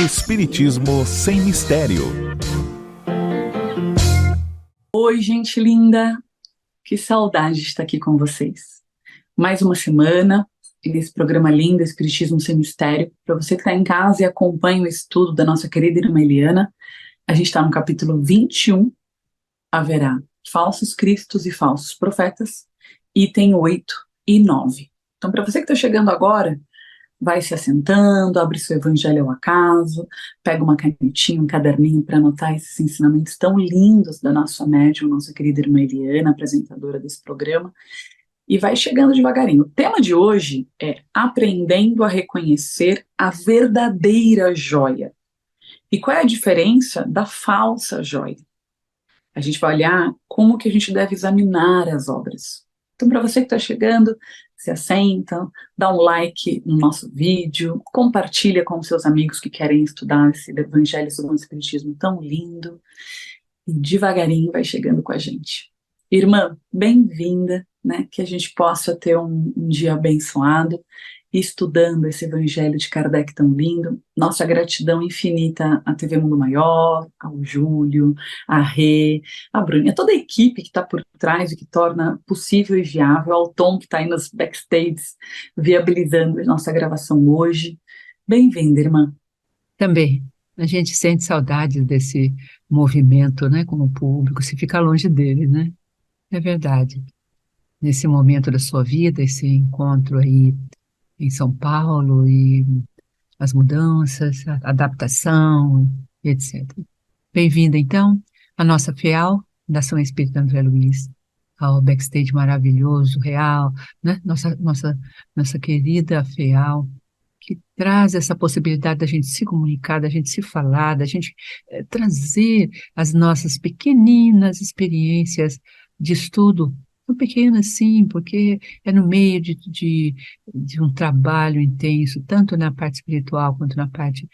Espiritismo sem mistério. Oi, gente linda! Que saudade de estar aqui com vocês. Mais uma semana nesse programa lindo, Espiritismo sem mistério. Para você que está em casa e acompanha o estudo da nossa querida irmã Eliana, a gente está no capítulo 21, haverá falsos cristos e falsos profetas, item 8 e 9. Então, para você que está chegando agora, vai se assentando, abre seu evangelho ao acaso, pega uma canetinha, um caderninho para anotar esses ensinamentos tão lindos da nossa médium, nossa querida irmã Eliana, apresentadora desse programa, e vai chegando devagarinho. O tema de hoje é aprendendo a reconhecer a verdadeira joia. E qual é a diferença da falsa joia? A gente vai olhar como que a gente deve examinar as obras. Então, para você que está chegando, se assenta, dá um like no nosso vídeo, compartilha com seus amigos que querem estudar esse Evangelho segundo o Espiritismo tão lindo, e devagarinho vai chegando com a gente. Irmã, bem-vinda, né? Que a gente possa ter um dia abençoado, estudando esse Evangelho de Kardec tão lindo. Nossa gratidão infinita à TV Mundo Maior, ao Júlio, à Rê, à Bruninha, toda a equipe que está por trás e que torna possível e viável, ao Tom que está aí nos backstages, viabilizando a nossa gravação hoje. Bem-vinda, irmã. Também, a gente sente saudades desse movimento, né, com o público, se fica longe dele, né? É verdade. Nesse momento da sua vida, esse encontro aí em São Paulo e as mudanças, a adaptação, etc. Bem-vinda, então, à nossa FEAL, Fundação Espírita André Luiz, ao backstage maravilhoso, real, né? Nossa querida FEAL, que traz essa possibilidade da gente se comunicar, da gente se falar, da gente trazer as nossas pequeninas experiências de estudo, tão pequenas sim, porque é no meio de um trabalho intenso, tanto na parte espiritual quanto na parte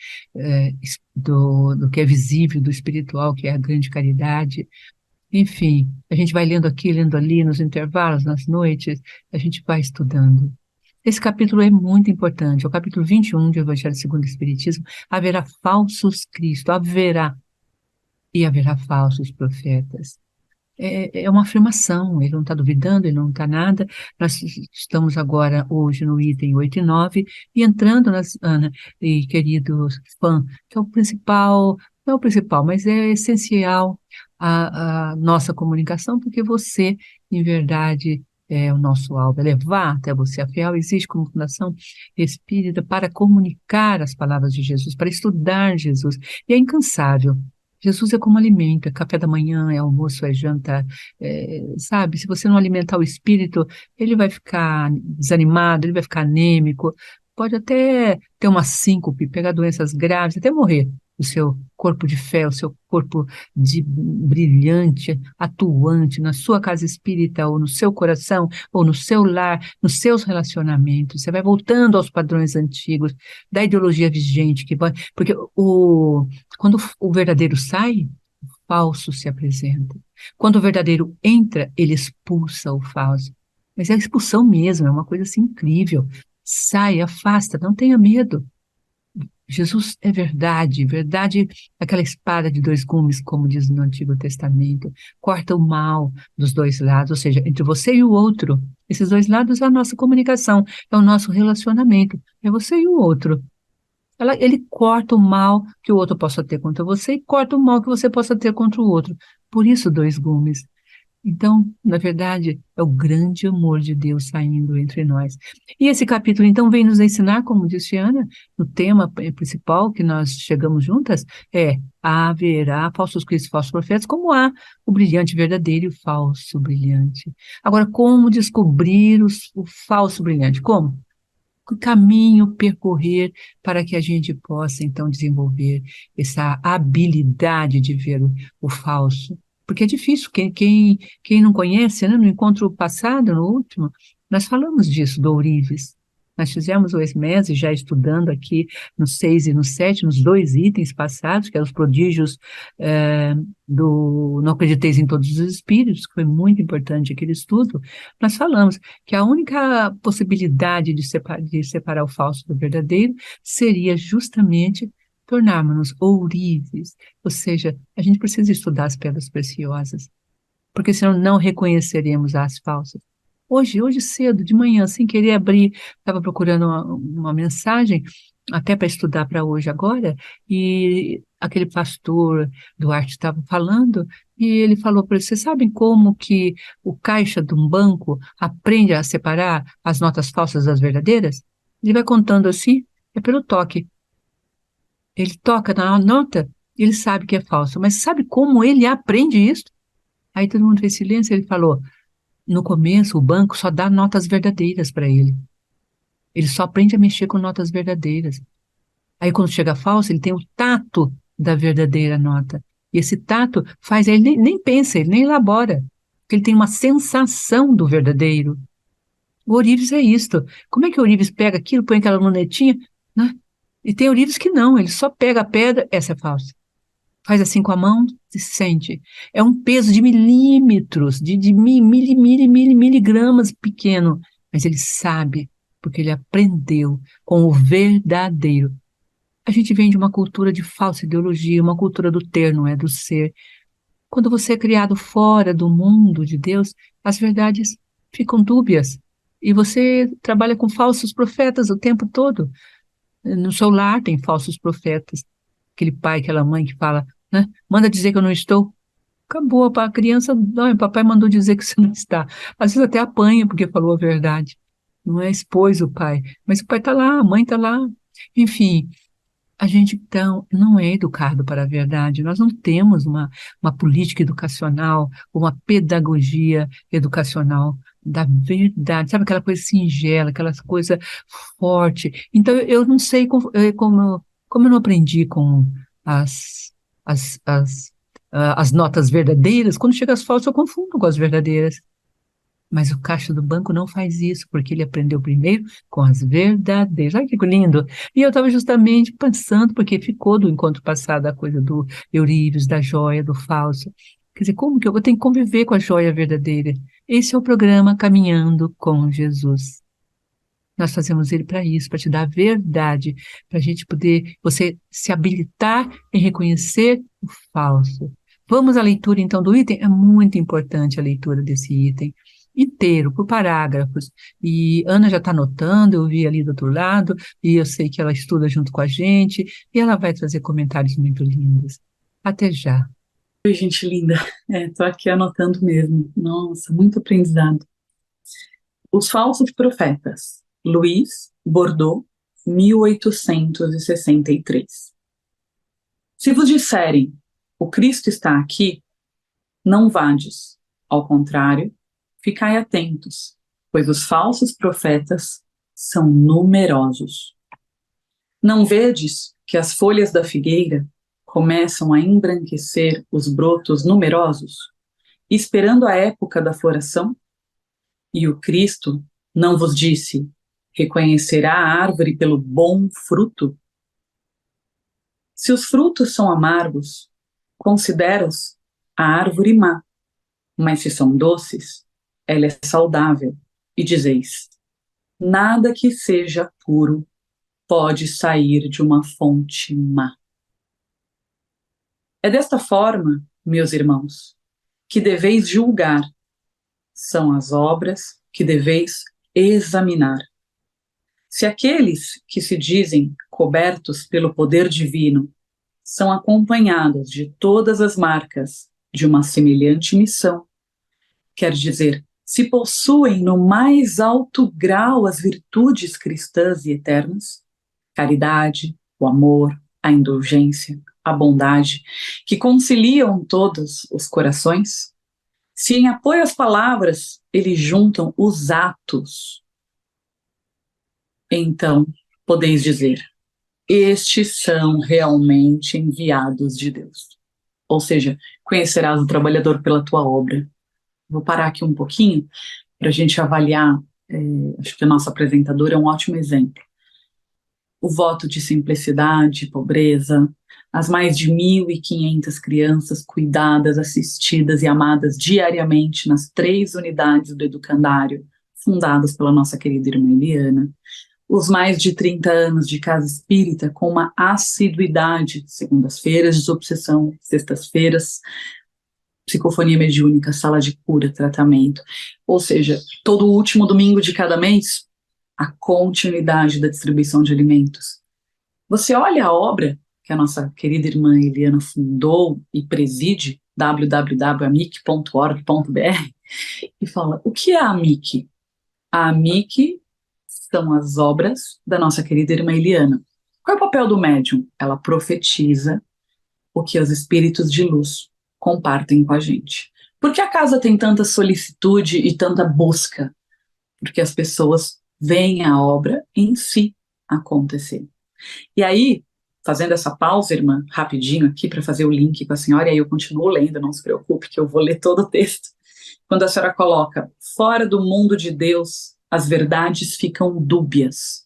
do que é visível, do espiritual, que é a grande caridade. Enfim, a gente vai lendo aqui, lendo ali, nos intervalos, nas noites, a gente vai estudando. Esse capítulo é muito importante, é o capítulo 21 do Evangelho segundo o Espiritismo. Haverá falsos Cristo, haverá, e haverá falsos profetas. É uma afirmação, ele não está duvidando, ele não está nada. Nós estamos agora, hoje, no item 8 e 9, e entrando, Ana e querido fã, que é o principal, não é o principal, mas é essencial a nossa comunicação, porque você, em verdade, é o nosso alvo, é levar até você. A FEAL existe como Fundação Espírita para comunicar as palavras de Jesus, para estudar Jesus, e é incansável. Jesus é como alimento, é café da manhã, é almoço, é janta, sabe? Se você não alimentar o espírito, ele vai ficar desanimado, ele vai ficar anêmico, pode até ter uma síncope, pegar doenças graves, até morrer. O seu corpo de fé, o seu corpo de brilhante, atuante na sua casa espírita, ou no seu coração, ou no seu lar, nos seus relacionamentos. Você vai voltando aos padrões antigos da ideologia vigente, porque quando o verdadeiro sai, o falso se apresenta. Quando o verdadeiro entra, ele expulsa o falso. Mas é a expulsão mesmo, é uma coisa assim incrível. Sai, afasta, não tenha medo. Jesus é verdade, verdade, aquela espada de dois gumes, como diz no Antigo Testamento, corta o mal dos dois lados, ou seja, entre você e o outro. Esses dois lados é a nossa comunicação, é o nosso relacionamento, é você e o outro. Ele corta o mal que o outro possa ter contra você e corta o mal que você possa ter contra o outro. Por isso, dois gumes. Então, na verdade, é o grande amor de Deus saindo entre nós. E esse capítulo, então, vem nos ensinar, como disse Ana, o tema principal que nós chegamos juntas é: haverá falsos cristos, falsos profetas, como há o brilhante verdadeiro e o falso brilhante. Agora, como descobrir o falso brilhante? Como? Que caminho percorrer para que a gente possa, então, desenvolver essa habilidade de ver o falso? Porque é difícil, quem não conhece, né, no encontro passado, no último, nós falamos disso, do ourives. Nós fizemos o ESMES, já estudando aqui no 6 e no 7, nos 2 itens passados, que eram os prodígios do Não Acrediteis em Todos os Espíritos, que foi muito importante aquele estudo. Nós falamos que a única possibilidade de separar o falso do verdadeiro seria justamente tornarmos-nos ourives, ou seja, a gente precisa estudar as pedras preciosas, porque senão não reconheceremos as falsas. Hoje cedo, de manhã, sem querer abrir, estava procurando uma mensagem, até para estudar para hoje agora, e aquele pastor Duarte estava falando, e ele falou para eles, vocês sabem como que o caixa de um banco aprende a separar as notas falsas das verdadeiras? Ele vai contando assim, é pelo toque. Ele toca na nota, ele sabe que é falso, mas sabe como ele aprende isso? Aí todo mundo fez silêncio, ele falou, no começo, o banco só dá notas verdadeiras para ele. Ele só aprende a mexer com notas verdadeiras. Aí, quando chega a falsa, ele tem o tato da verdadeira nota. E esse tato faz, ele nem pensa, ele nem elabora. Porque ele tem uma sensação do verdadeiro. O ourives é isto. Como é que o ourives pega aquilo, põe aquela lunetinha, né? E tem ourives que não, ele só pega a pedra, essa é falsa. Faz assim com a mão, se sente. É um peso de milímetros, de miligramas pequeno, mas ele sabe, porque ele aprendeu com o verdadeiro. A gente vem de uma cultura de falsa ideologia, uma cultura do ter, não é do ser. Quando você é criado fora do mundo de Deus, as verdades ficam dúbias. E você trabalha com falsos profetas o tempo todo. No seu lar tem falsos profetas. Aquele pai, aquela mãe que fala, né? Manda dizer que eu não estou. Acabou, a criança, não, papai mandou dizer que você não está. Às vezes até apanha porque falou a verdade. Não é expôs o pai, mas o pai está lá, a mãe está lá. Enfim, a gente então não é educado para a verdade. Nós não temos uma política educacional, uma pedagogia educacional da verdade. Sabe aquela coisa singela, aquela coisa forte. Então eu não sei como eu não aprendi com as, as notas verdadeiras, quando chega as falsas eu confundo com as verdadeiras. Mas o caixa do banco não faz isso, porque ele aprendeu primeiro com as verdadeiras. Olha que lindo! E eu estava justamente pensando, porque ficou do encontro passado a coisa do Eurípides, da joia, do falso. Quer dizer, como que eu tenho que conviver com a joia verdadeira? Esse é o programa Caminhando com Jesus. Nós fazemos ele para isso, para te dar a verdade, para a gente poder, você se habilitar em reconhecer o falso. Vamos à leitura, então, do item? É muito importante a leitura desse item inteiro, por parágrafos. E Ana já está anotando, eu vi ali do outro lado, e eu sei que ela estuda junto com a gente, e ela vai trazer comentários muito lindos. Até já. Oi, gente linda. Tô aqui anotando mesmo. Nossa, muito aprendizado. Os falsos profetas. Luiz Bordeaux, 1863. Se vos disserem, o Cristo está aqui, não vades. Ao contrário, ficai atentos, pois os falsos profetas são numerosos. Não vedes que as folhas da figueira começam a embranquecer os brotos numerosos, esperando a época da floração? E o Cristo não vos disse, reconhecerá a árvore pelo bom fruto? Se os frutos são amargos, considera-os a árvore má, mas se são doces, ela é saudável. E dizeis, nada que seja puro pode sair de uma fonte má. É desta forma, meus irmãos, que deveis julgar. São as obras que deveis examinar. Se aqueles que se dizem cobertos pelo poder divino são acompanhados de todas as marcas de uma semelhante missão, quer dizer, se possuem no mais alto grau as virtudes cristãs e eternas, caridade, o amor, a indulgência, a bondade, que conciliam todos os corações, se em apoio às palavras eles juntam os atos, então podeis dizer, estes são realmente enviados de Deus. Ou seja, conhecerás o trabalhador pela tua obra. Vou parar aqui um pouquinho para a gente avaliar Acho que a nossa apresentadora é um ótimo exemplo. O voto de simplicidade, pobreza, as mais de 1.500 crianças cuidadas, assistidas e amadas diariamente nas 3 unidades do educandário, fundadas pela nossa querida irmã Eliana, os mais de 30 anos de casa espírita com uma assiduidade, segundas-feiras, desobsessão, sextas-feiras, psicofonia mediúnica, sala de cura, tratamento, ou seja, todo último domingo de cada mês, a continuidade da distribuição de alimentos. Você olha a obra que a nossa querida irmã Eliana fundou e preside, www.amic.org.br, e fala, o que é a AMIC? A AMIC são as obras da nossa querida irmã Eliana. Qual é o papel do médium? Ela profetiza o que os espíritos de luz compartem com a gente. Por que a casa tem tanta solicitude e tanta busca? Porque as pessoas veem a obra em si acontecer. E aí, fazendo essa pausa, irmã, rapidinho aqui para fazer o link com a senhora, e aí eu continuo lendo, não se preocupe que eu vou ler todo o texto. Quando a senhora coloca, fora do mundo de Deus, as verdades ficam dúbias.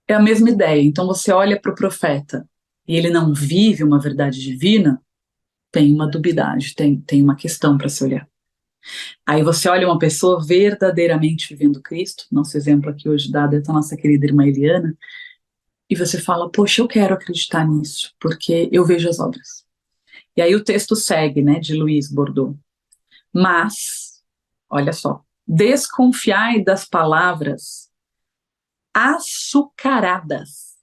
É a mesma ideia. Então você olha para o profeta e ele não vive uma verdade divina, tem uma dubidade, tem uma questão para se olhar. Aí você olha uma pessoa verdadeiramente vivendo Cristo, nosso exemplo aqui hoje dado é a nossa querida irmã Eliana, e você fala, poxa, eu quero acreditar nisso, porque eu vejo as obras. E aí o texto segue, né, de Luiz Bordeaux. Mas, olha só, desconfiai das palavras açucaradas,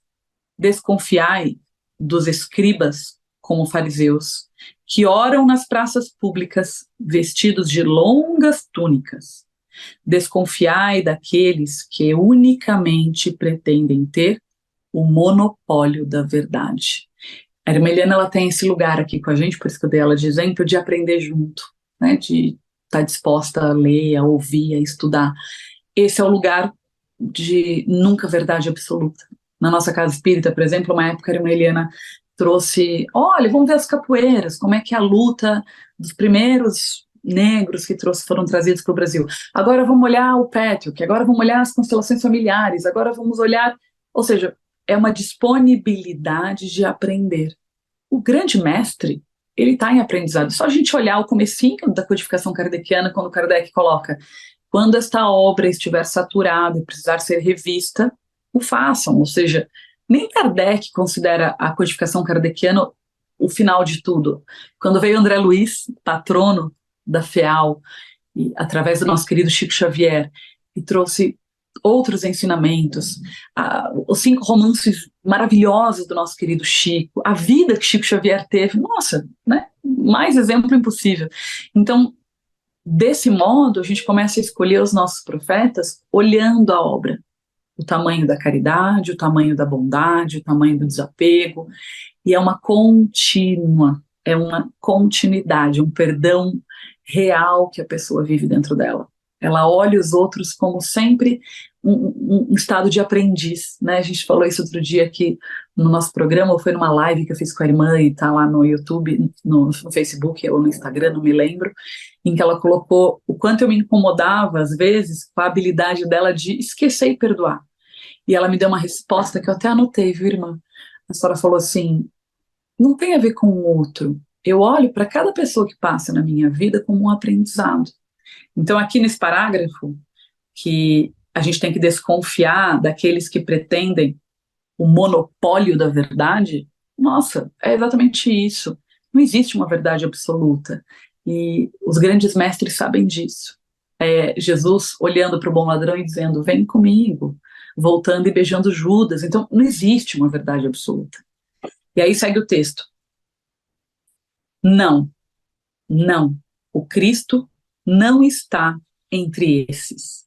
desconfiai dos escribas, como fariseus, que oram nas praças públicas, vestidos de longas túnicas. Desconfiai daqueles que unicamente pretendem ter o monopólio da verdade. A irmã Eliana, ela tem esse lugar aqui com a gente, por isso que eu dei ela de exemplo, de aprender junto, né, de estar disposta a ler, a ouvir, a estudar. Esse é o lugar de nunca verdade absoluta. Na nossa casa espírita, por exemplo, uma época a irmã Eliana trouxe, olha, vamos ver as capoeiras, como é que é a luta dos primeiros negros que foram trazidos para o Brasil. Agora vamos olhar o Pétrio, que agora vamos olhar as constelações familiares, agora vamos olhar, ou seja, é uma disponibilidade de aprender. O grande mestre, ele está em aprendizado. Só a gente olhar o comecinho da codificação kardeciana, quando Kardec coloca, quando esta obra estiver saturada e precisar ser revista, o façam. Ou seja, nem Kardec considera a codificação kardeciana o final de tudo. Quando veio André Luiz, patrono da FEAL, e, através do nosso querido Chico Xavier, e trouxe outros ensinamentos, os 5 romances maravilhosos do nosso querido Chico, a vida que Chico Xavier teve, nossa, né? Mais exemplo impossível. Então, desse modo, a gente começa a escolher os nossos profetas olhando a obra, o tamanho da caridade, o tamanho da bondade, o tamanho do desapego, e é uma continuidade, um perdão real que a pessoa vive dentro dela. Ela olha os outros como sempre um estado de aprendiz, né? A gente falou isso outro dia aqui no nosso programa, ou foi numa live que eu fiz com a irmã e tá lá no YouTube, no Facebook ou no Instagram, não me lembro, em que ela colocou o quanto eu me incomodava, às vezes, com a habilidade dela de esquecer e perdoar. E ela me deu uma resposta que eu até anotei, viu, irmã? A senhora falou assim, não tem a ver com o outro. Eu olho para cada pessoa que passa na minha vida como um aprendizado. Então, aqui nesse parágrafo, que a gente tem que desconfiar daqueles que pretendem o monopólio da verdade, nossa, é exatamente isso. Não existe uma verdade absoluta. E os grandes mestres sabem disso. Jesus olhando para o bom ladrão e dizendo, vem comigo, voltando e beijando Judas. Então, não existe uma verdade absoluta. E aí segue o texto. Não, o Cristo não está entre esses,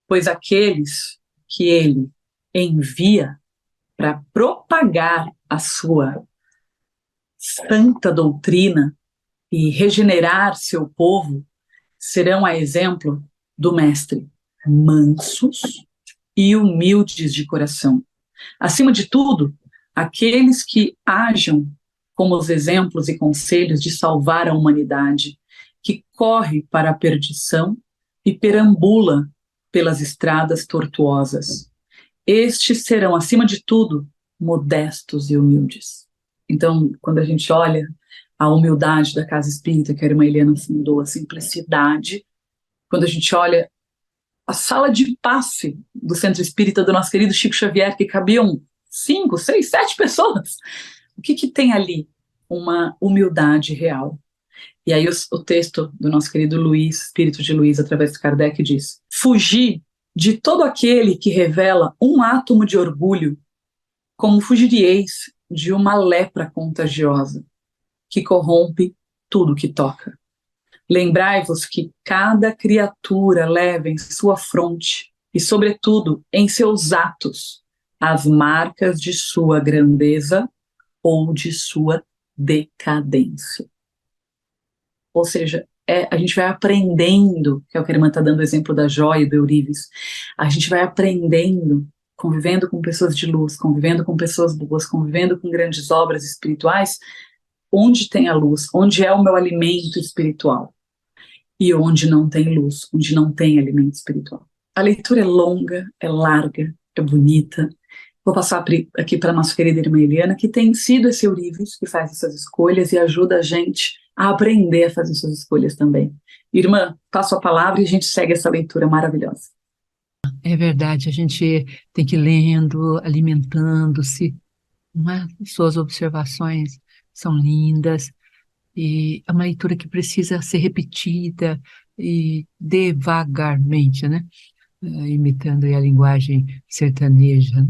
pois aqueles que ele envia para propagar a sua santa doutrina e regenerar seu povo serão a exemplo do Mestre, mansos e humildes de coração. Acima de tudo, aqueles que ajam como os exemplos e conselhos de salvar a humanidade, que corre para a perdição e perambula pelas estradas tortuosas. Estes serão, acima de tudo, modestos e humildes. Então, quando a gente olha a humildade da casa espírita que a irmã Eliana fundou, a simplicidade, quando a gente olha a sala de passe do Centro Espírita do nosso querido Chico Xavier, que cabiam 5, 6, 7 pessoas, o que tem ali? Uma humildade real. E aí o texto do nosso querido Luiz, Espírito de Luiz, através de Kardec, diz: fugir de todo aquele que revela um átomo de orgulho, como fugirieis de uma lepra contagiosa, que corrompe tudo que toca. Lembrai-vos que cada criatura leva em sua fronte, e sobretudo em seus atos, as marcas de sua grandeza ou de sua decadência. Ou seja, a gente vai aprendendo, que é o que a irmã está dando o exemplo da Joia e do Eurives, a gente vai aprendendo, convivendo com pessoas de luz, convivendo com pessoas boas, convivendo com grandes obras espirituais, onde tem a luz, onde é o meu alimento espiritual, e onde não tem luz, onde não tem alimento espiritual. A leitura é longa, é larga, é bonita. Vou passar aqui para a nossa querida irmã Eliana, que tem sido esse Eurives, que faz essas escolhas e ajuda a gente a aprender a fazer suas escolhas também. Irmã, passo a palavra e a gente segue essa leitura maravilhosa. É verdade, a gente tem que ir lendo, alimentando-se, não é? Suas observações são lindas, e é uma leitura que precisa ser repetida e devagarmente, né? Imitando aí a linguagem sertaneja, né?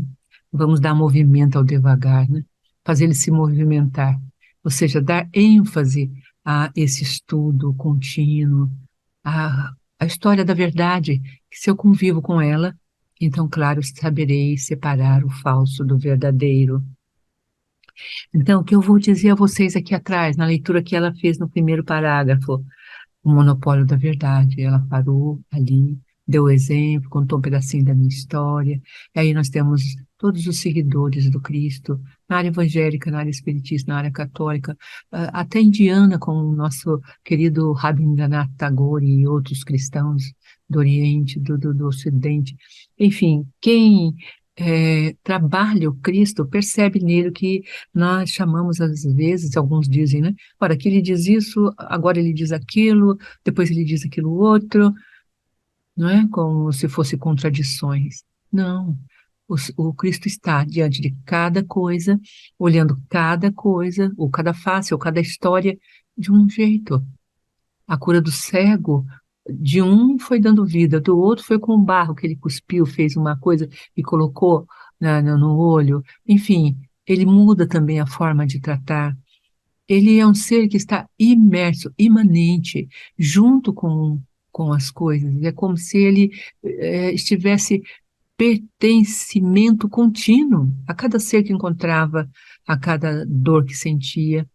Vamos dar movimento ao devagar, né? Fazer ele se movimentar, ou seja, dar ênfase a esse estudo contínuo, a história da verdade, que se eu convivo com ela, então, claro, saberei separar o falso do verdadeiro. Então, o que eu vou dizer a vocês aqui atrás, na leitura que ela fez no primeiro parágrafo, o monopólio da verdade, ela parou ali, deu o exemplo, contou um pedacinho da minha história, e aí nós temos todos os seguidores do Cristo, na área evangélica, na área espiritista, na área católica, até indiana, com o nosso querido Rabindranath Tagore e outros cristãos do Oriente, do Ocidente. Enfim, quem trabalha o Cristo percebe nele o que nós chamamos às vezes, alguns dizem, né? Ora, aqui ele diz isso, agora ele diz aquilo, depois ele diz aquilo outro, não é? Como se fossem contradições. Não. O Cristo está diante de cada coisa, olhando cada coisa, ou cada face, ou cada história, de um jeito. A cura do cego, de um foi dando vida, do outro foi com o barro que ele cuspiu, fez uma coisa e colocou no olho. Enfim, ele muda também a forma de tratar. Ele é um ser que está imerso, imanente, junto com as coisas. É como se ele estivesse pertencimento contínuo a cada ser que encontrava, a cada dor que sentia.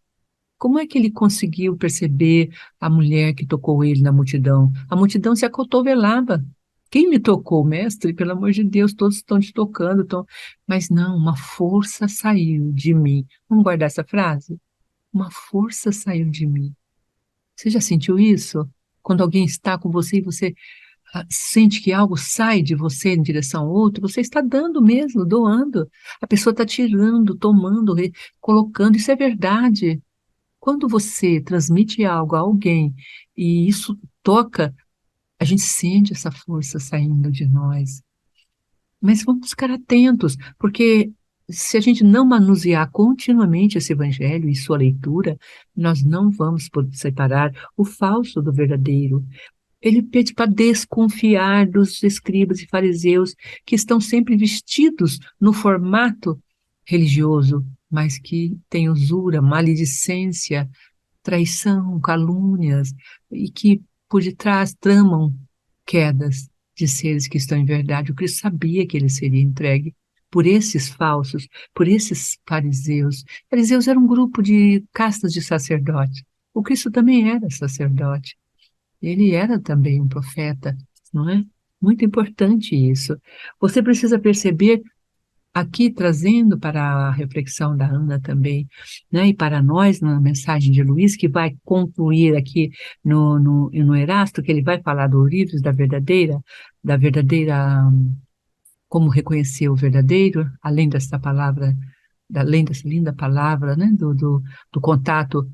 Como é que ele conseguiu perceber a mulher que tocou ele na multidão? A multidão se acotovelava. Quem me tocou, mestre? Pelo amor de Deus, todos estão te tocando. Mas não, uma força saiu de mim. Vamos guardar essa frase? Uma força saiu de mim. Você já sentiu isso? Quando alguém está com você e você sente que algo sai de você em direção ao outro, você está dando mesmo, doando. A pessoa está tirando, tomando, colocando. Isso é verdade. Quando você transmite algo a alguém e isso toca, a gente sente essa força saindo de nós. Mas vamos ficar atentos, porque se a gente não manusear continuamente esse evangelho e sua leitura, nós não vamos poder separar o falso do verdadeiro. Ele pede para desconfiar dos escribas e fariseus que estão sempre vestidos no formato religioso, mas que têm usura, maledicência, traição, calúnias, e que por detrás tramam quedas de seres que estão em verdade. O Cristo sabia que ele seria entregue por esses falsos, por esses fariseus. Fariseus era um grupo de castas de sacerdotes. O Cristo também era sacerdote. Ele era também um profeta, não é? Muito importante isso. Você precisa perceber aqui trazendo para a reflexão da Ana também, né, e para nós, na mensagem de Luiz, que vai concluir aqui no Erasto, que ele vai falar do livros da verdadeira, como reconhecer o verdadeiro, além dessa palavra, além dessa linda palavra, né, do contato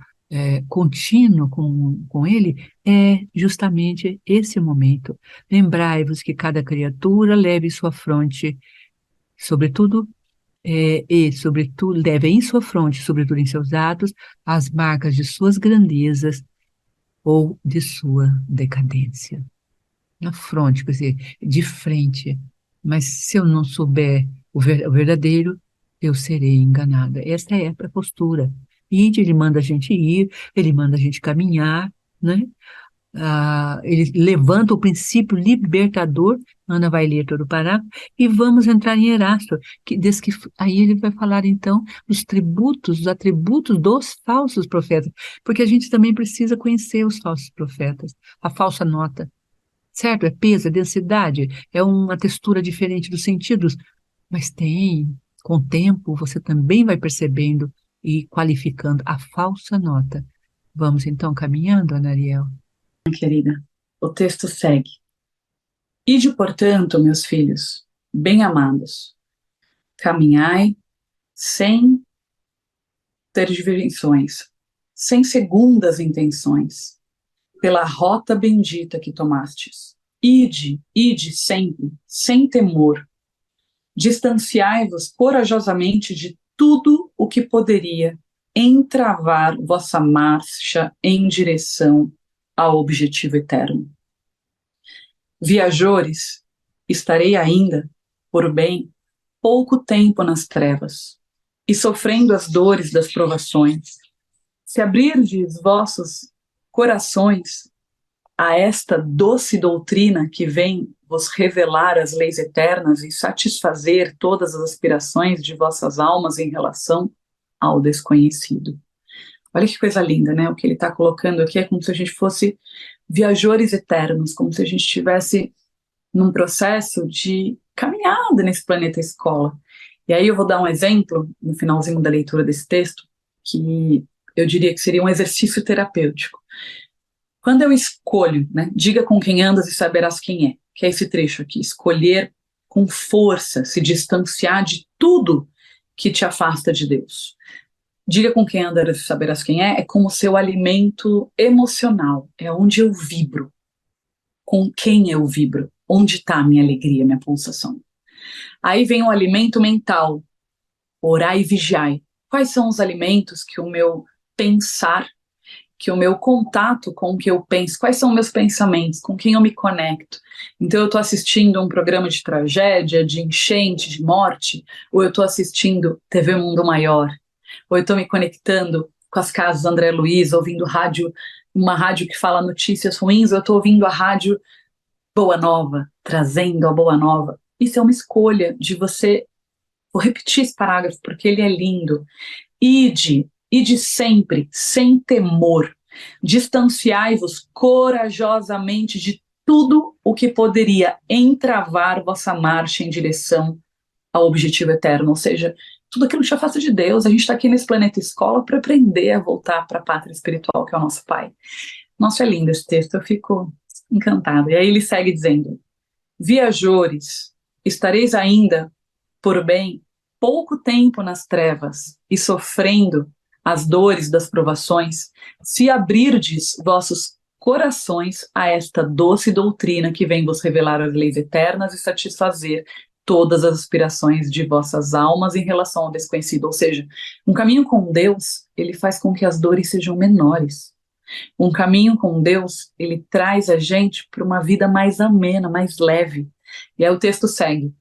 contínuo com ele, é justamente esse momento. Lembrai-vos que cada criatura leve sua fronte, sobretudo, sobretudo, leve em sua fronte, sobretudo em seus atos, as marcas de suas grandezas ou de sua decadência. Na fronte, quer dizer, de frente. Mas se eu não souber o verdadeiro, eu serei enganada. Essa é a postura. E ele manda a gente ir, ele manda a gente caminhar, né? Ele levanta o princípio libertador, Ana vai ler todo o parágrafo, e vamos entrar em Erasto, aí ele vai falar então dos atributos dos falsos profetas, porque a gente também precisa conhecer os falsos profetas, a falsa nota, certo? É peso, é densidade, é uma textura diferente dos sentidos, mas com o tempo, você também vai percebendo e qualificando a falsa nota. Vamos então caminhando, Ana Ariel? Querida, o texto segue. Ide, portanto, meus filhos, bem amados, caminhai sem tergiversões, sem segundas intenções, pela rota bendita que tomastes. Ide sempre, sem temor. Distanciai-vos corajosamente de tudo o que poderia entravar vossa marcha em direção ao objetivo eterno. Viajores, estarei ainda, por bem, pouco tempo nas trevas, e sofrendo as dores das provações. Se abrirdes vossos corações a esta doce doutrina que vem vos revelar as leis eternas e satisfazer todas as aspirações de vossas almas em relação ao desconhecido. Olha que coisa linda, né? O que ele está colocando aqui é como se a gente fosse viajores eternos, como se a gente estivesse num processo de caminhada nesse planeta escola. E aí eu vou dar um exemplo no finalzinho da leitura desse texto, que eu diria que seria um exercício terapêutico. Quando eu escolho, né, diga com quem andas e saberás quem é, que é esse trecho aqui, escolher com força, se distanciar de tudo que te afasta de Deus. Diga com quem andas e saberás quem é como o seu alimento emocional, é onde eu vibro. Com quem eu vibro? Onde está a minha alegria, minha pulsação? Aí vem o alimento mental, orai e vigiai. Quais são os alimentos que o meu pensar, que o meu contato com o que eu penso, quais são meus pensamentos, com quem eu me conecto? Então eu estou assistindo um programa de tragédia, de enchente, de morte, ou eu estou assistindo TV Mundo Maior, ou eu estou me conectando com as casas André Luiz, ouvindo rádio, uma rádio que fala notícias ruins, ou eu estou ouvindo a rádio Boa Nova, trazendo a Boa Nova. Isso é uma escolha de você. Vou repetir esse parágrafo porque ele é lindo. Ide sempre, sem temor. Distanciai-vos corajosamente de tudo o que poderia entravar vossa marcha em direção ao objetivo eterno, ou seja, tudo aquilo que te afasta de Deus. A gente está aqui nesse planeta escola para aprender a voltar para a pátria espiritual, que é o nosso Pai. Nossa, é lindo esse texto, eu fico encantada. E aí ele segue dizendo: viajores, estareis ainda, por bem, pouco tempo nas trevas e sofrendo as dores das provações, se abrirdes vossos corações a esta doce doutrina que vem vos revelar as leis eternas e satisfazer todas as aspirações de vossas almas em relação ao desconhecido. Ou seja, um caminho com Deus, ele faz com que as dores sejam menores. Um caminho com Deus, ele traz a gente para uma vida mais amena, mais leve. E aí o texto segue: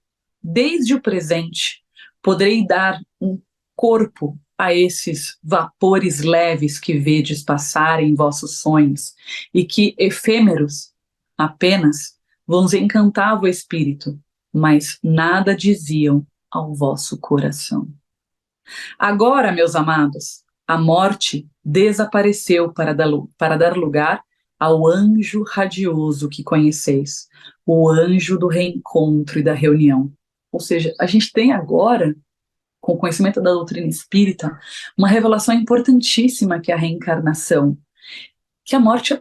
desde o presente, poderei dar um corpo a esses vapores leves que vedes passar em vossos sonhos, e que, efêmeros apenas, vos encantava o espírito, mas nada diziam ao vosso coração. Agora, meus amados, a morte desapareceu para dar lugar ao anjo radioso que conheceis, o anjo do reencontro e da reunião. Ou seja, a gente tem agora, com o conhecimento da doutrina espírita, uma revelação importantíssima que é a reencarnação, que a morte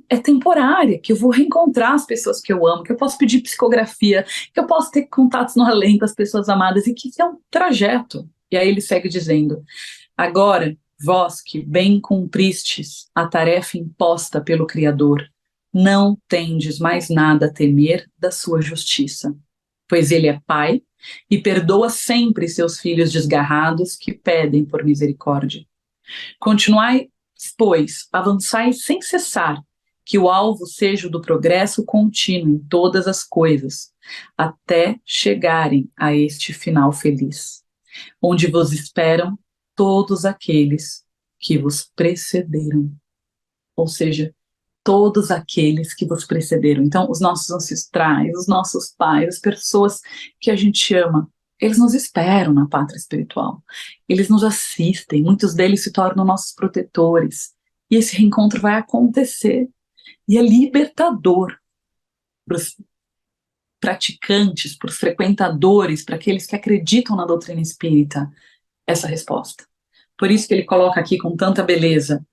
é temporária, que eu vou reencontrar as pessoas que eu amo, que eu posso pedir psicografia, que eu posso ter contatos no além com as pessoas amadas, e que isso é um trajeto. E aí ele segue dizendo: agora, vós que bem cumpristes a tarefa imposta pelo Criador, não tendes mais nada a temer da sua justiça, pois ele é Pai e perdoa sempre seus filhos desgarrados que pedem por misericórdia. Continuai, pois, avançai sem cessar, que o alvo seja o do progresso contínuo em todas as coisas, até chegarem a este final feliz, onde vos esperam todos aqueles que vos precederam. Ou seja, todos aqueles que vos precederam. Então, os nossos ancestrais, os nossos pais, as pessoas que a gente ama, eles nos esperam na pátria espiritual. Eles nos assistem, muitos deles se tornam nossos protetores. E esse reencontro vai acontecer. E é libertador para os praticantes, para os frequentadores, para aqueles que acreditam na doutrina espírita, essa resposta. Por isso que ele coloca aqui com tanta beleza: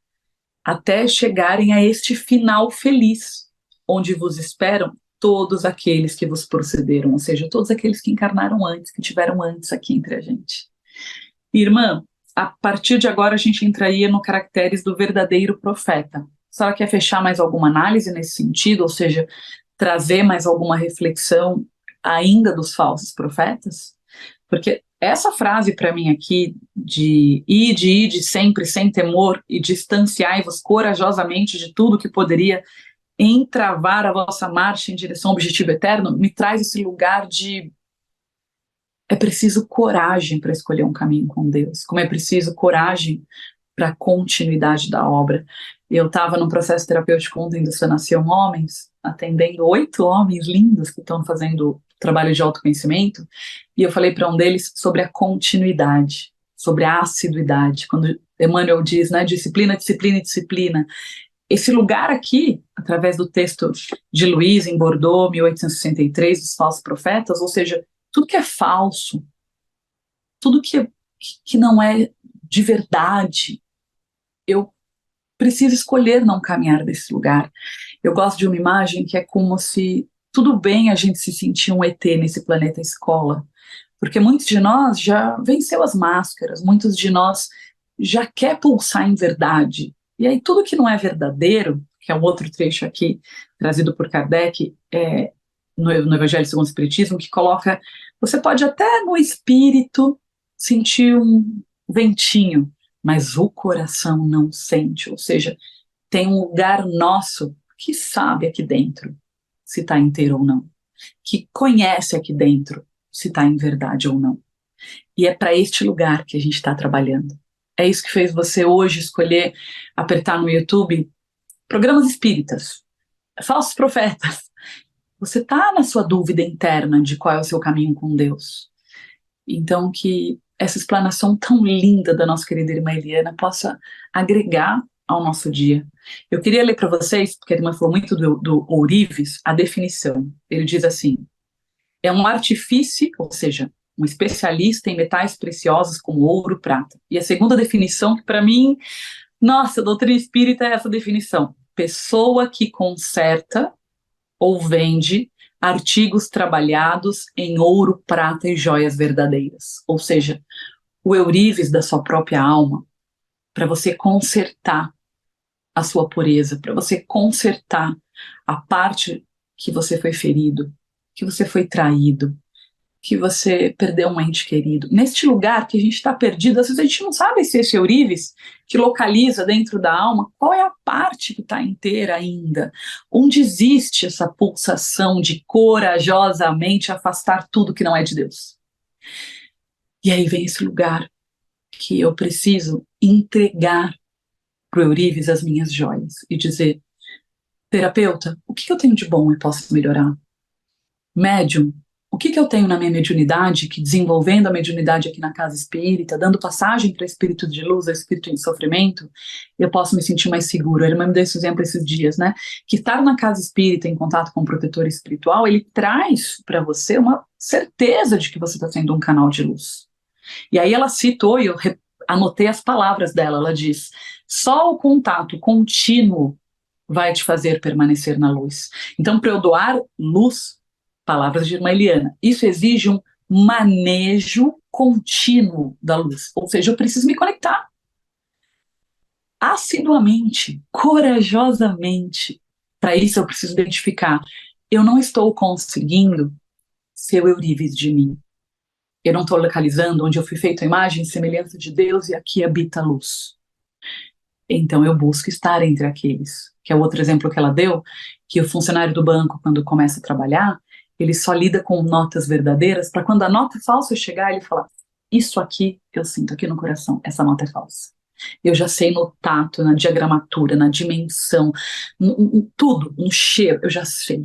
até chegarem a este final feliz, onde vos esperam todos aqueles que vos procederam, ou seja, todos aqueles que encarnaram antes, que tiveram antes aqui entre a gente. Irmã, a partir de agora a gente entraria no caracteres do verdadeiro profeta. A senhora quer fechar mais alguma análise nesse sentido, ou seja, trazer mais alguma reflexão ainda dos falsos profetas? Porque essa frase para mim aqui de ide sempre sem temor e distanciai-vos corajosamente de tudo que poderia entravar a vossa marcha em direção ao objetivo eterno, me traz esse lugar de é preciso coragem para escolher um caminho com Deus, como é preciso coragem para a continuidade da obra. Eu estava num processo terapêutico ontem do Sanação Homens, atendendo 8 homens lindos que estão fazendo trabalho de autoconhecimento, e eu falei para um deles sobre a continuidade, sobre a assiduidade, quando Emmanuel diz, né, disciplina, disciplina e disciplina. Esse lugar aqui, através do texto de Luiz, em Bordeaux, 1863, dos falsos profetas, ou seja, tudo que é falso, tudo que não é de verdade, eu preciso escolher não caminhar desse lugar. Eu gosto de uma imagem que é como se tudo bem a gente se sentir um ET nesse planeta escola, porque muitos de nós já venceu as máscaras, muitos de nós já quer pulsar em verdade, e aí tudo que não é verdadeiro, que é um outro trecho aqui, trazido por Kardec, no Evangelho segundo o Espiritismo, que coloca, você pode até no espírito sentir um ventinho, mas o coração não sente, ou seja, tem um lugar nosso que sabe aqui dentro se está inteiro ou não, que conhece aqui dentro se está em verdade ou não. E é para este lugar que a gente está trabalhando. É isso que fez você hoje escolher apertar no YouTube programas espíritas, falsos profetas. Você está na sua dúvida interna de qual é o seu caminho com Deus. Então, que essa explanação tão linda da nossa querida irmã Eliana possa agregar ao nosso dia. Eu queria ler para vocês, porque a irmã falou muito do ourives, a definição. Ele diz assim: é um artífice, ou seja, um especialista em metais preciosos como ouro, prata. E a segunda definição, que para mim, nossa, a doutrina espírita é essa definição: pessoa que conserta ou vende artigos trabalhados em ouro, prata e joias verdadeiras. Ou seja, o eurives da sua própria alma, para você consertar a sua pureza, para você consertar a parte que você foi ferido, que você foi traído, que você perdeu um ente querido. Neste lugar que a gente está perdido, às vezes a gente não sabe se esse eurives que localiza dentro da alma, qual é a parte que está inteira ainda, onde existe essa pulsação de corajosamente afastar tudo que não é de Deus. E aí vem esse lugar que eu preciso entregar para o eurives as minhas joias e dizer: terapeuta, o que eu tenho de bom e posso melhorar? Médium, O que eu tenho na minha mediunidade, que desenvolvendo a mediunidade aqui na casa espírita, dando passagem para espírito de luz, a espírito em sofrimento, eu posso me sentir mais seguro. Ele me deu esse exemplo esses dias, né? Que estar na casa espírita em contato com o protetor espiritual, ele traz para você uma certeza de que você está sendo um canal de luz. E aí ela citou, e eu anotei as palavras dela, ela diz: só o contato contínuo vai te fazer permanecer na luz. Então, para eu doar luz, palavras de irmã Eliana, isso exige um manejo contínuo da luz. Ou seja, eu preciso me conectar assiduamente, corajosamente. Para isso, eu preciso identificar: eu não estou conseguindo ser o Euríveis de mim. Eu não estou localizando onde eu fui feito a imagem e semelhança de Deus e aqui habita a luz. Então eu busco estar entre aqueles, que é o outro exemplo que ela deu, que o funcionário do banco, quando começa a trabalhar, ele só lida com notas verdadeiras, para quando a nota falsa chegar, ele falar: isso aqui eu sinto aqui no coração, essa nota é falsa. Eu já sei no tato, na diagramatura, na dimensão, tudo, no cheiro, eu já sei.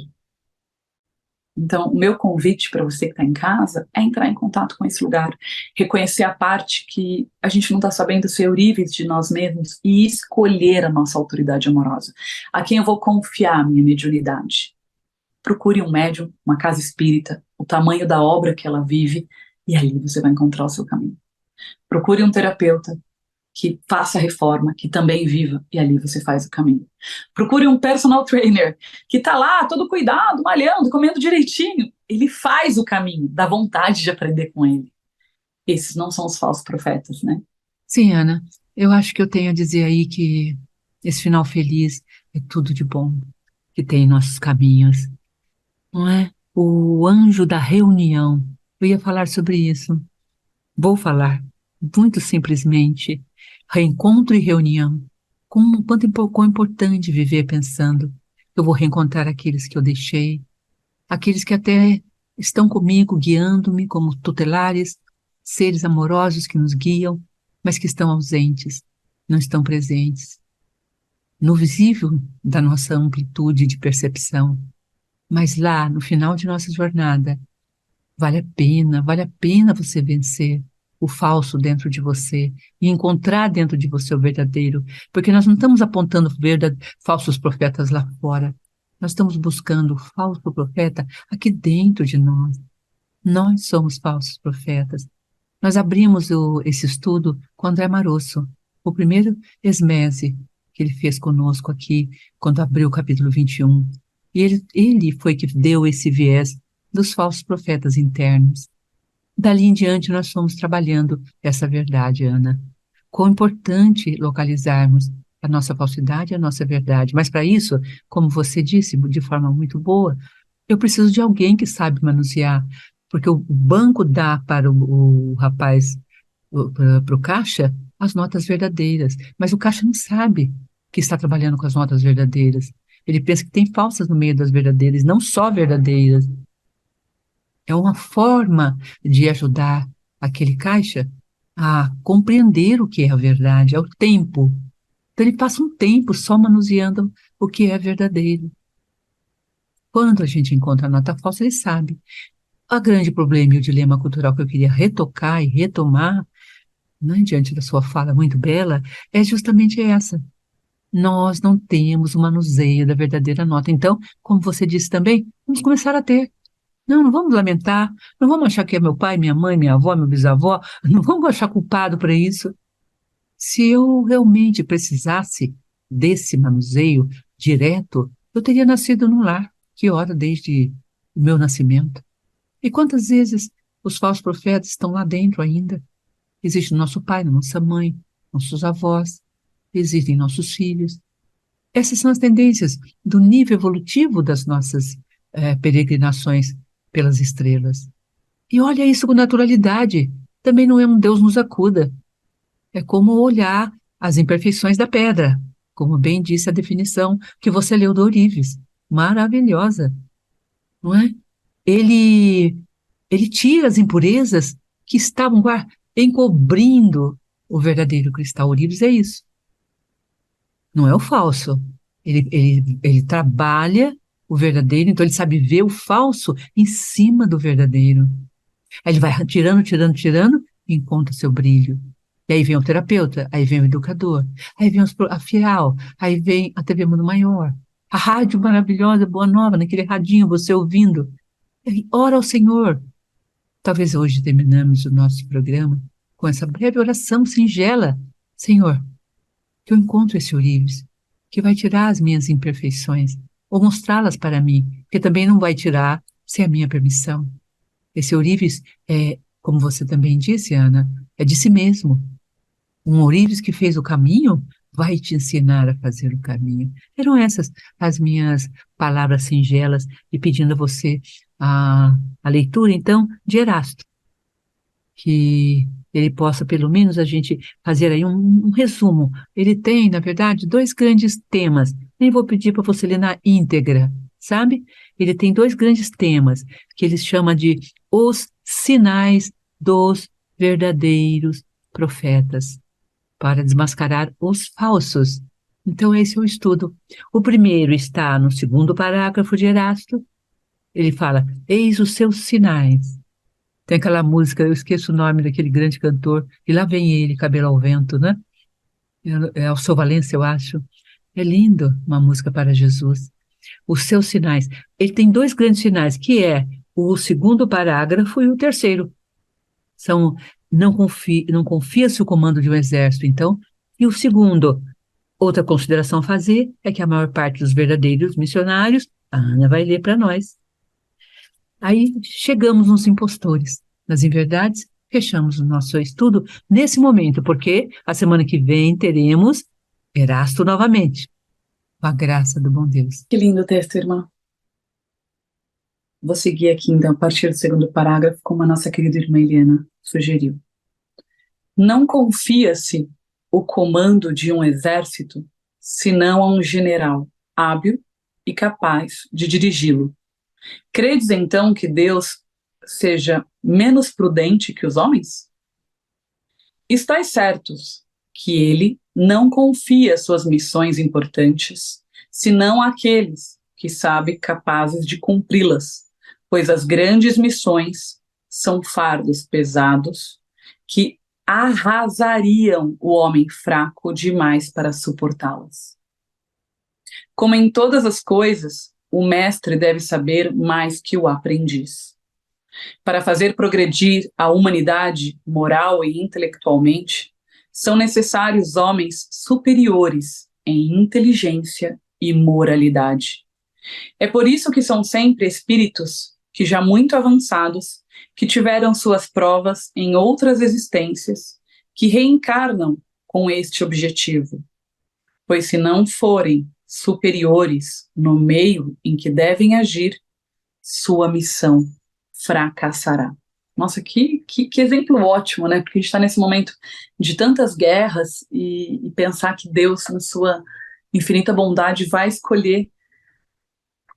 Então, o meu convite para você que está em casa é entrar em contato com esse lugar, reconhecer a parte que a gente não está sabendo ser euríveis de nós mesmos e escolher a nossa autoridade amorosa. A quem eu vou confiar a minha mediunidade? Procure um médium, uma casa espírita, o tamanho da obra que ela vive, e ali você vai encontrar o seu caminho. Procure um terapeuta que faça a reforma, que também viva, e ali você faz o caminho. Procure um personal trainer, que está lá, todo cuidado, malhando, comendo direitinho. Ele faz o caminho, dá vontade de aprender com ele. Esses não são os falsos profetas, né? Sim, Ana, eu acho que eu tenho a dizer aí que esse final feliz é tudo de bom que tem em nossos caminhos, não é? O anjo da reunião. Eu ia falar sobre isso. Vou falar muito simplesmente. Reencontro e reunião. Como quanto quão importante viver pensando: eu vou reencontrar aqueles que eu deixei, aqueles que até estão comigo, guiando-me como tutelares, seres amorosos que nos guiam, mas que estão ausentes, não estão presentes, no visível da nossa amplitude de percepção. Mas lá, no final de nossa jornada, vale a pena você vencer o falso dentro de você e encontrar dentro de você o verdadeiro, porque nós não estamos apontando falsos profetas lá fora, nós estamos buscando o falso profeta aqui dentro de nós. Nós somos falsos profetas. Nós abrimos esse estudo com André Marosso, o primeiro esmese que ele fez conosco aqui, quando abriu o capítulo 21. E ele foi que deu esse viés dos falsos profetas internos. Dali em diante nós fomos trabalhando essa verdade, Ana. Quão importante localizarmos a nossa falsidade e a nossa verdade. Mas para isso, como você disse, de forma muito boa, eu preciso de alguém que sabe manusear, porque o banco dá para o rapaz, para o caixa, as notas verdadeiras, mas o caixa não sabe que está trabalhando com as notas verdadeiras. Ele pensa que tem falsas no meio das verdadeiras, não só verdadeiras. É uma forma de ajudar aquele caixa a compreender o que é a verdade, é o tempo. Então ele passa um tempo só manuseando o que é verdadeiro. Quando a gente encontra a nota falsa, ele sabe. O grande problema e o dilema cultural que eu queria retocar e retomar, né, diante da sua fala muito bela, é justamente essa. Nós não temos o manuseio da verdadeira nota. Então, como você disse também, vamos começar a ter. Não, não vamos lamentar, não vamos achar que é meu pai, minha mãe, minha avó, meu bisavó, não vamos achar culpado para isso. Se eu realmente precisasse desse manuseio direto, eu teria nascido num lar, que ora desde o meu nascimento. E quantas vezes os falsos profetas estão lá dentro ainda? Existe nosso pai, nossa mãe, nossos avós, existem nossos filhos. Essas são as tendências do nível evolutivo das nossas peregrinações pelas estrelas. E olha isso com naturalidade. Também não é um Deus nos acuda. É como olhar as imperfeições da pedra, como bem disse a definição que você leu do Ourives. Maravilhosa, não é? Ele tira as impurezas que estavam encobrindo o verdadeiro cristal. Ourives é isso. Não é o falso. Ele trabalha o verdadeiro, então ele sabe ver o falso em cima do verdadeiro. Aí ele vai tirando, tirando, tirando, e encontra seu brilho. E aí vem o terapeuta, aí vem o educador, aí vem a Fiel, aí vem a TV Mundo Maior, a rádio maravilhosa, Boa Nova, naquele radinho, você ouvindo. E aí, ora ao Senhor. Talvez hoje terminamos o nosso programa com essa breve oração singela. Senhor, que eu encontre esse ourives, que vai tirar as minhas imperfeições, ou mostrá-las para mim, que também não vai tirar sem a minha permissão. Esse ourives é, como você também disse, Ana, é de si mesmo. Um ourives que fez o caminho vai te ensinar a fazer o caminho. Eram essas as minhas palavras singelas e pedindo a você a leitura, então, de Erasto, que ele possa, pelo menos, a gente fazer aí um resumo. Ele tem, na verdade, dois grandes temas. Nem vou pedir para você ler na íntegra, sabe? Ele tem dois grandes temas, que ele chama de os sinais dos verdadeiros profetas, para desmascarar os falsos. Então, esse é o estudo. O primeiro está no segundo parágrafo de Erasto. Ele fala, eis os seus sinais. Tem aquela música, eu esqueço o nome daquele grande cantor, e lá vem ele, cabelo ao vento, né? É o Seu Valença, eu acho. É lindo, uma música para Jesus. Os seus sinais. Ele tem dois grandes sinais, que é o segundo parágrafo e o terceiro. São, não confia-se o comando de um exército, então. E o segundo, outra consideração a fazer, é que a maior parte dos verdadeiros missionários, a Ana vai ler para nós. Aí chegamos nos impostores, nas inverdades, fechamos o nosso estudo nesse momento, porque a semana que vem teremos Erasto novamente, com a graça do bom Deus. Que lindo texto, irmã. Vou seguir aqui, então, a partir do segundo parágrafo, como a nossa querida irmã Eliana sugeriu. Não confia-se o comando de um exército, senão a um general hábil e capaz de dirigi-lo. Credes, então, que Deus seja menos prudente que os homens? Estais certos que ele não confia suas missões importantes, senão àqueles que sabe capazes de cumpri-las, pois as grandes missões são fardos pesados que arrasariam o homem fraco demais para suportá-las. Como em todas as coisas, o mestre deve saber mais que o aprendiz. Para fazer progredir a humanidade moral e intelectualmente, são necessários homens superiores em inteligência e moralidade. É por isso que são sempre espíritos que já muito avançados, que tiveram suas provas em outras existências, que reencarnam com este objetivo. Pois se não forem superiores no meio em que devem agir, sua missão fracassará. Nossa, que exemplo ótimo, né? Porque a gente está nesse momento de tantas guerras e pensar que Deus, na sua infinita bondade, vai escolher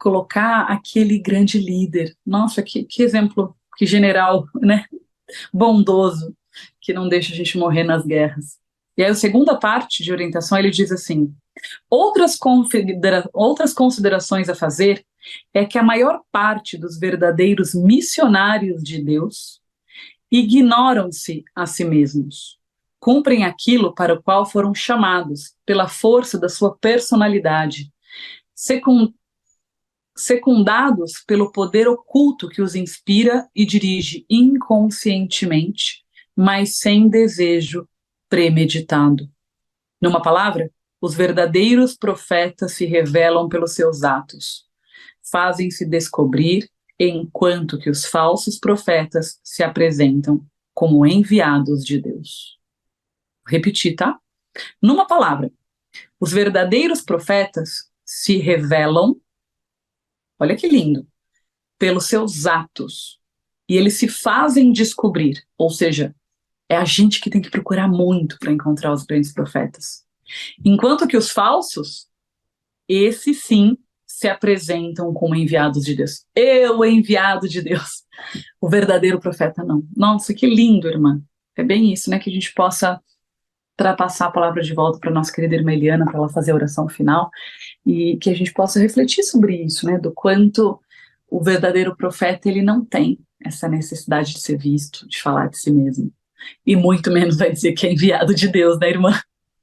colocar aquele grande líder. Nossa, que exemplo, que general, né? Bondoso, que não deixa a gente morrer nas guerras. E aí, a segunda parte de orientação, ele diz assim, outras considerações a fazer é que a maior parte dos verdadeiros missionários de Deus ignoram-se a si mesmos, cumprem aquilo para o qual foram chamados pela força da sua personalidade, secundados pelo poder oculto que os inspira e dirige inconscientemente, mas sem desejo premeditado. Numa palavra, os verdadeiros profetas se revelam pelos seus atos, fazem-se descobrir, enquanto que os falsos profetas se apresentam como enviados de Deus. Vou repetir, tá? Numa palavra, os verdadeiros profetas se revelam, olha que lindo, pelos seus atos, e eles se fazem descobrir, ou seja, é a gente que tem que procurar muito para encontrar os grandes profetas. Enquanto que os falsos, esses sim, se apresentam como enviados de Deus. Eu, enviado de Deus. O verdadeiro profeta, não. Nossa, que lindo, irmã. É bem isso, né? Que a gente possa passar a palavra de volta para a nossa querida irmã Eliana, para ela fazer a oração final. e que a gente possa refletir sobre isso, né, do quanto o verdadeiro profeta, ele não tem essa necessidade de ser visto, de falar de si mesmo, e muito menos vai dizer que é enviado de Deus, né, irmã?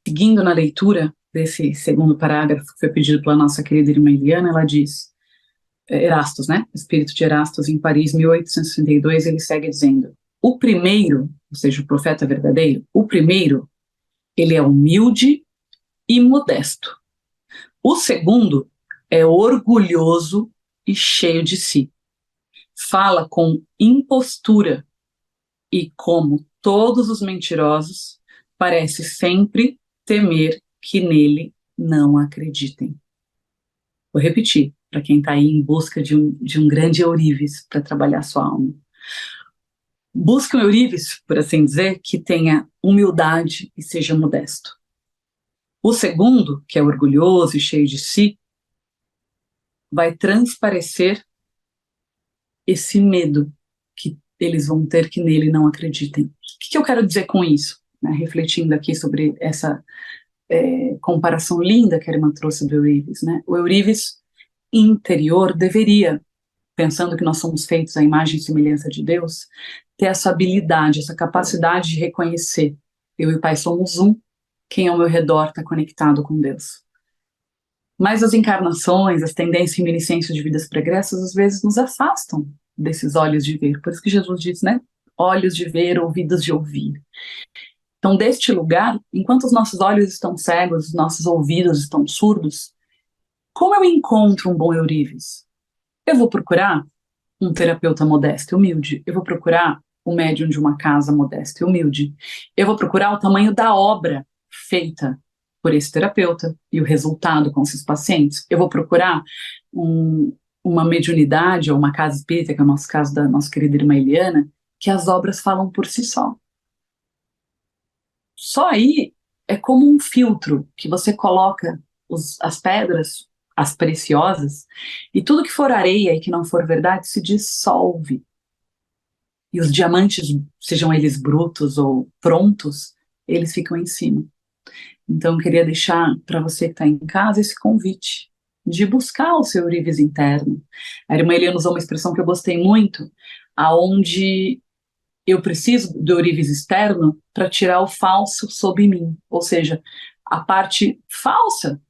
Seguindo na leitura desse segundo parágrafo que foi pedido pela nossa querida irmã Eliana, ela diz, Erastos, né, espírito de Erastos em Paris, 1862, ele segue dizendo, o primeiro, ou seja, o profeta verdadeiro, o primeiro, ele é humilde e modesto. O segundo é orgulhoso e cheio de si. Fala com impostura e, como todos os mentirosos, parece sempre temer que nele não acreditem. Vou repetir, para quem está aí em busca de um grande Euríveis para trabalhar sua alma. Busque um Euríveis, por assim dizer, que tenha humildade e seja modesto. O segundo, que é orgulhoso e cheio de si, vai transparecer esse medo que eles vão ter que nele não acreditem. O que eu quero dizer com isso? Né, refletindo aqui sobre essa comparação linda que a irmã trouxe do Euríveis. Né? O Euríveis interior deveria, pensando que nós somos feitos à imagem e semelhança de Deus, ter essa habilidade, essa capacidade de reconhecer. Eu e o Pai somos um, quem ao meu redor está conectado com Deus. Mas as encarnações, as tendências e reminiscências de vidas pregressas, às vezes nos afastam desses olhos de ver. Por isso que Jesus diz, né? Olhos de ver, ouvidos de ouvir. Então, deste lugar, enquanto os nossos olhos estão cegos, os nossos ouvidos estão surdos, como eu encontro um bom Euríveis? Eu vou procurar um terapeuta modesto e humilde. Eu vou procurar o médium de uma casa modesta e humilde. Eu vou procurar o tamanho da obra feita por esse terapeuta e o resultado com esses pacientes. Eu vou procurar uma mediunidade ou uma casa espírita, que é o nosso caso da nossa querida irmã Eliana, que as obras falam por si só. Só aí é como um filtro que você coloca as pedras, as preciosas, e tudo que for areia e que não for verdade se dissolve. E os diamantes, sejam eles brutos ou prontos, eles ficam em cima. Então, eu queria deixar para você que está em casa esse convite de buscar o seu Euríveis interno. A irmã Eliana usou uma expressão que eu gostei muito, aonde eu preciso do Euríveis externo para tirar o falso sob mim, ou seja, a parte falsa,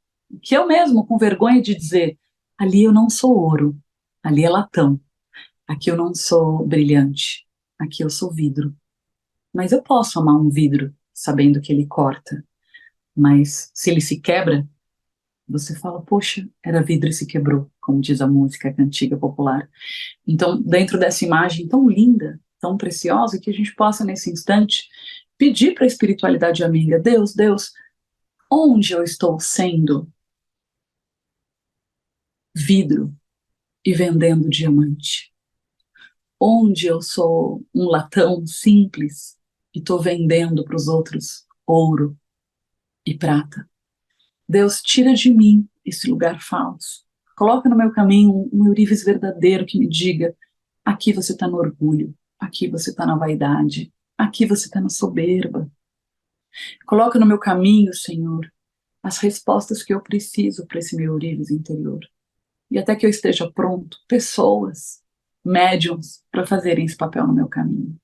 que eu mesmo, com vergonha de dizer, ali eu não sou ouro, ali é latão, aqui eu não sou brilhante, aqui eu sou vidro. Mas eu posso amar um vidro sabendo que ele corta, mas se ele se quebra, você fala, poxa, era vidro e se quebrou, como diz a música antiga popular. Então, dentro dessa imagem tão linda, tão preciosa, que a gente possa, nesse instante, pedir para a espiritualidade amiga, Deus, onde eu estou sendo vidro e vendendo diamante? Onde eu sou um latão simples e estou vendendo para os outros ouro e prata? Deus, tira de mim esse lugar falso. Coloca no meu caminho um Euríveis verdadeiro que me diga, aqui você está no orgulho, aqui você está na vaidade, aqui você está na soberba. Coloca no meu caminho, Senhor, as respostas que eu preciso para esse meu Euríveis interior. E até que eu esteja pronto, pessoas, médiums, para fazerem esse papel no meu caminho.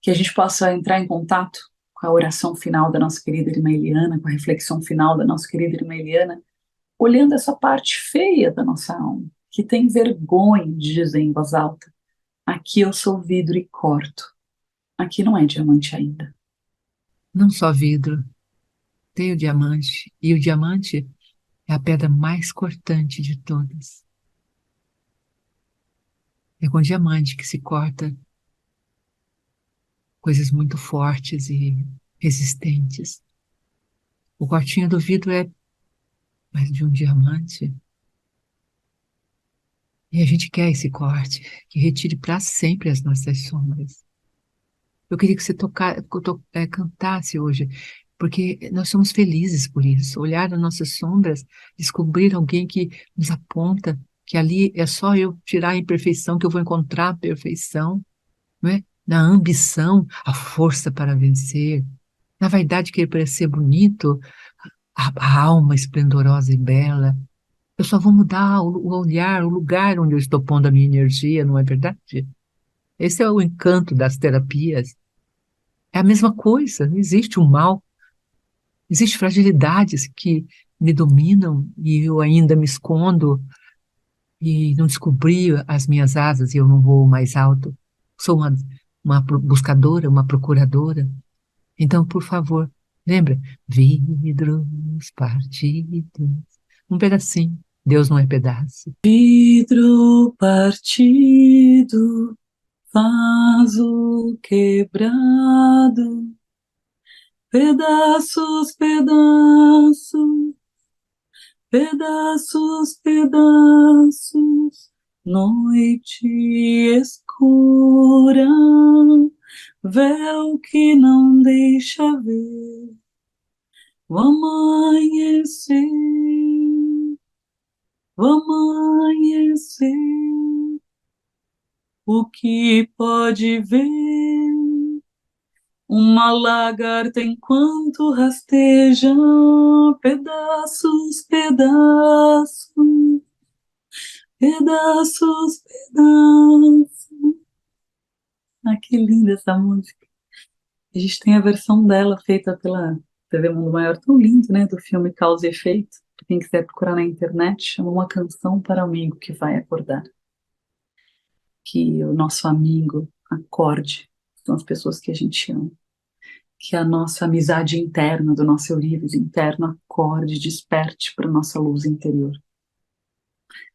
Que a gente possa entrar em contato com a oração final da nossa querida irmã Eliana, com a reflexão final da nossa querida irmã Eliana, olhando essa parte feia da nossa alma, que tem vergonha de dizer em voz alta, aqui eu sou vidro e corto, aqui não é diamante ainda. Não só vidro, tem o diamante, e o diamante é a pedra mais cortante de todas. É com diamante que se corta coisas muito fortes e resistentes. O cortinho do vidro é mais de um diamante. E a gente quer esse corte, que retire para sempre as nossas sombras. Eu queria que você cantasse hoje, porque nós somos felizes por isso. Olhar nas nossas sombras, descobrir alguém que nos aponta que ali é só eu tirar a imperfeição que eu vou encontrar a perfeição, não é? Na ambição, a força para vencer. Na vaidade, querer parecer bonito, a alma esplendorosa e bela. Eu só vou mudar o olhar, o lugar onde eu estou pondo a minha energia, não é verdade? Esse é o encanto das terapias. É a mesma coisa, não existe o mal, existem fragilidades que me dominam e eu ainda me escondo e não descobri as minhas asas e eu não vou mais alto. Sou uma buscadora, uma procuradora. Então, por favor, lembra? Vidros partidos. Um pedacinho. Deus não é pedaço. Vidro partido, vaso quebrado, pedaços, pedaços, pedaços, pedaços, noite escura, véu que não deixa ver o amanhecer, o amanhecer, o que pode ver uma lagarta enquanto rasteja, pedaços, pedaços, pedaços, pedaços. Ah, que linda essa música. A gente tem a versão dela feita pela TV Mundo Maior, tão lindo, né? Do filme Causa e Efeito. Quem quiser procurar na internet, chama Uma Canção para o Amigo que Vai Acordar. Que o nosso amigo acorde, são as pessoas que a gente ama. Que a nossa amizade interna, do nosso Eurives interno, acorde, desperte para a nossa luz interior.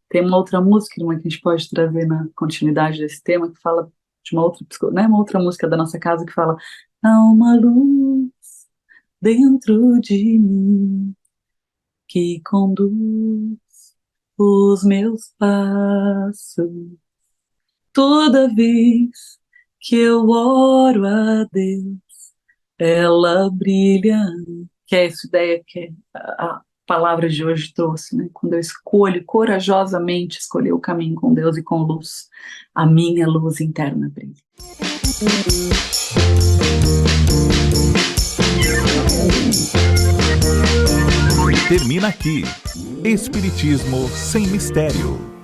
Tem uma outra música, irmã, que a gente pode trazer na continuidade desse tema, que fala de uma outra, né, uma outra música da nossa casa que fala: há uma luz dentro de mim que conduz os meus passos. Toda vez que eu oro a Deus, ela brilha. Que é essa ideia que a palavra de hoje trouxe, né? Quando eu escolho corajosamente escolher o caminho com Deus e com luz, a minha luz interna brilha. Termina aqui. Espiritismo sem mistério.